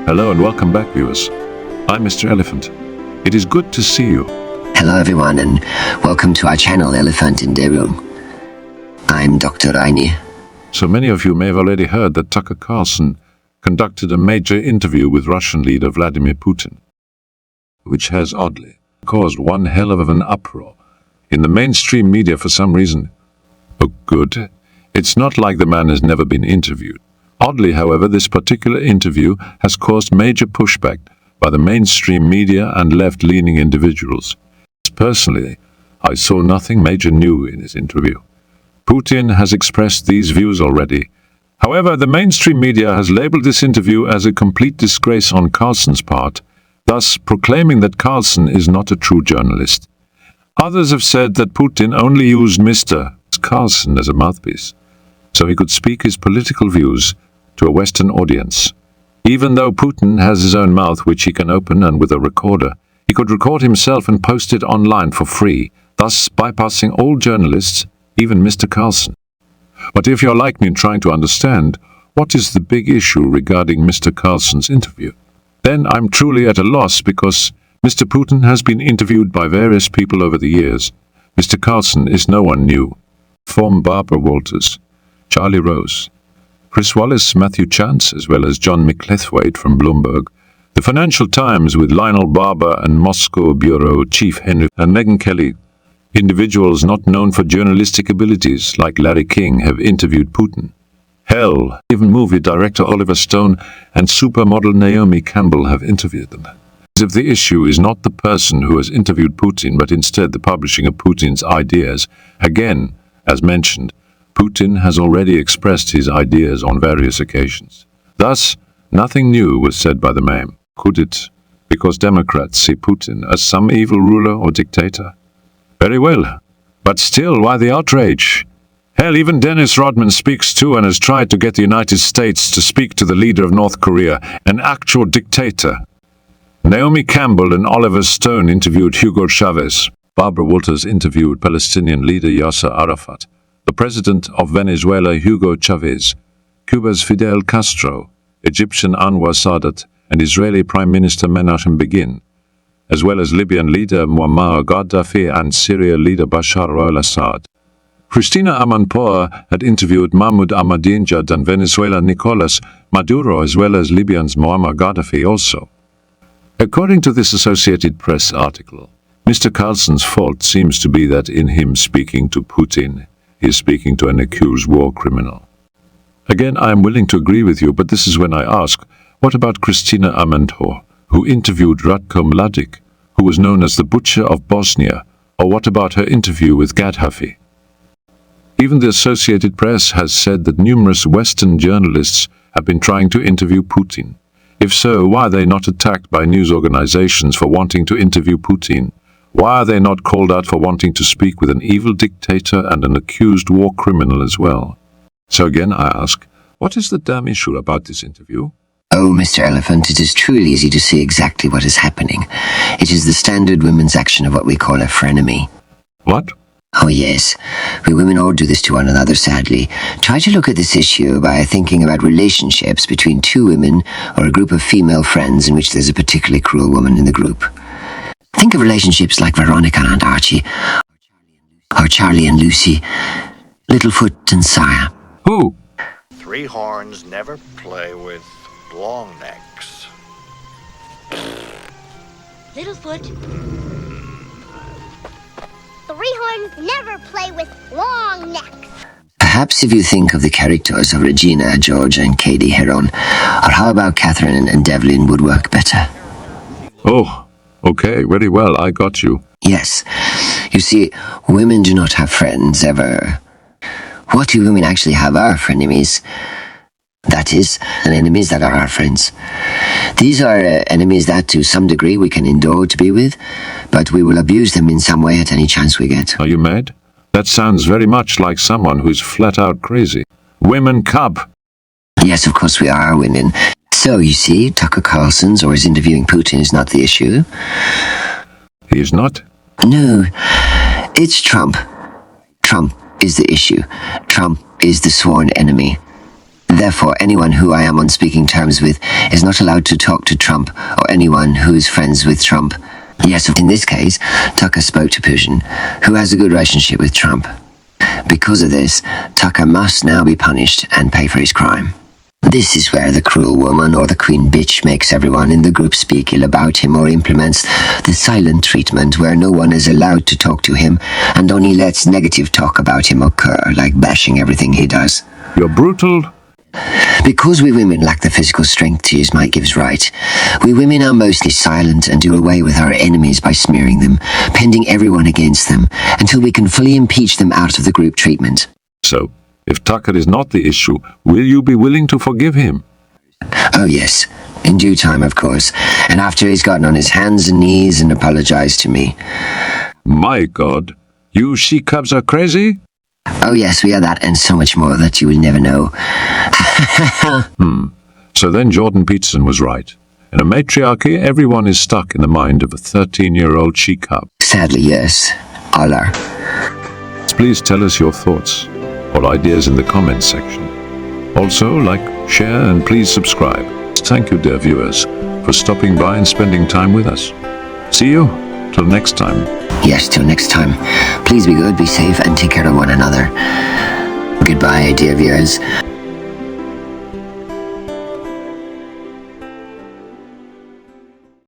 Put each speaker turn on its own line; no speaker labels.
Hello and welcome back, viewers. I'm Mr. Elephant. It is good to see you.
Hello everyone and welcome to our channel Elephant in the Room. I'm Dr. Raini.
So many of you may have already heard that Tucker Carlson conducted a major interview with Russian leader Vladimir Putin, which has oddly caused one hell of an uproar in the mainstream media for some reason. Oh good, it's not like the man has never been interviewed. Oddly, however, this particular interview has caused major pushback by the mainstream media and left-leaning individuals. Personally, I saw nothing major new in his interview. Putin has expressed these views already. However, the mainstream media has labeled this interview as a complete disgrace on Carlson's part, thus proclaiming that Carlson is not a true journalist. Others have said that Putin only used Mr. Carlson as a mouthpiece, so he could speak his political views to a Western audience. Even though Putin has his own mouth which he can open, and with a recorder, he could record himself and post it online for free, thus bypassing all journalists, even Mr. Carlson. But if you're like me and trying to understand what is the big issue regarding Mr. Carlson's interview, then I'm truly at a loss, because Mr. Putin has been interviewed by various people over the years. Mr. Carlson is no one new. From Barbara Walters, Charlie Rose, Chris Wallace, Matthew Chance, as well as John McLethwaite from Bloomberg, the Financial Times with Lionel Barber and Moscow Bureau Chief Henry and Megyn Kelly. Individuals not known for journalistic abilities like Larry King have interviewed Putin. Hell, even movie director Oliver Stone and supermodel Naomi Campbell have interviewed them. As if the issue is not the person who has interviewed Putin, but instead the publishing of Putin's ideas. Again, as mentioned, Putin has already expressed his ideas on various occasions. Thus, nothing new was said by the man. Could it? Because Democrats see Putin as some evil ruler or dictator? Very well. But still, why the outrage? Hell, even Dennis Rodman speaks too and has tried to get the United States to speak to the leader of North Korea, an actual dictator. Naomi Campbell and Oliver Stone interviewed Hugo Chavez. Barbara Walters interviewed Palestinian leader Yasser Arafat, the president of Venezuela Hugo Chavez, Cuba's Fidel Castro, Egyptian Anwar Sadat, and Israeli Prime Minister Menachem Begin, as well as Libyan leader Muammar Gaddafi and Syria leader Bashar al-Assad. Christina Amanpour had interviewed Mahmoud Ahmadinejad and Venezuela Nicolas Maduro, as well as Libyan's Muammar Gaddafi also. According to this Associated Press article, Mr. Carlson's fault seems to be that in him speaking to Putin, he is speaking to an accused war criminal. Again, I am willing to agree with you, but this is when I ask, what about Christina Amanpour, who interviewed Ratko Mladic, who was known as the Butcher of Bosnia, or what about her interview with Gaddafi? Even the Associated Press has said that numerous Western journalists have been trying to interview Putin. If so, why are they not attacked by news organizations for wanting to interview Putin? Why are they not called out for wanting to speak with an evil dictator and an accused war criminal as well? So again, I ask, what is the damn issue about this interview?
Oh, Mr. Elephant, it is truly easy to see exactly what is happening. It is the standard women's action of what we call a frenemy.
What?
Oh yes, we women all do this to one another, sadly. Try to look at this issue by thinking about relationships between two women or a group of female friends in which there's a particularly cruel woman in the group. Think of relationships like Veronica and Archie, or Charlie and Lucy, Littlefoot and Sire.
Who?
Three horns never play with long necks.
Littlefoot. Three horns never play with long necks.
Perhaps if you think of the characters of Regina, George and Katie Heron, or how about Catherine and Devlin would work better.
Oh, okay, very well, I got you.
Yes, you see, women do not have friends ever. What do women actually have are frenemies. That is, and enemies that are our friends. These are enemies that, to some degree, we can endure to be with, but we will abuse them in some way at any chance we get.
Are you mad? That sounds very much like someone who's flat out crazy. Women cub.
Yes, of course we are women. So, you see, Tucker Carlson's or his interviewing Putin is not the issue.
He is not?
No, it's Trump. Trump is the issue. Trump is the sworn enemy. Therefore, anyone who I am on speaking terms with is not allowed to talk to Trump or anyone who is friends with Trump. Yes, in this case, Tucker spoke to Putin, who has a good relationship with Trump. Because of this, Tucker must now be punished and pay for his crime. This is where the cruel woman or the queen bitch makes everyone in the group speak ill about him or implements the silent treatment where no one is allowed to talk to him and only lets negative talk about him occur, like bashing everything he does.
You're brutal.
Because we women lack the physical strength to use might gives right, we women are mostly silent and do away with our enemies by smearing them, pending everyone against them, until we can fully impeach them out of the group treatment.
So, if Tucker is not the issue, will you be willing to forgive him?
Oh yes, in due time, of course, and after he's gotten on his hands and knees and apologized to me.
My God, you she-cubs are crazy?
Oh yes, we are that and so much more that you will never know.
So then Jordan Peterson was right. In a matriarchy, everyone is stuck in the mind of a 13-year-old she-cub.
Sadly, yes. All are.
Please tell us your thoughts or ideas in the comments section. Also, like, share, and please subscribe. Thank you, dear viewers, for stopping by and spending time with us. See you till next time.
Yes, till next time. Please be good, be safe, and take care of one another. Goodbye, dear viewers.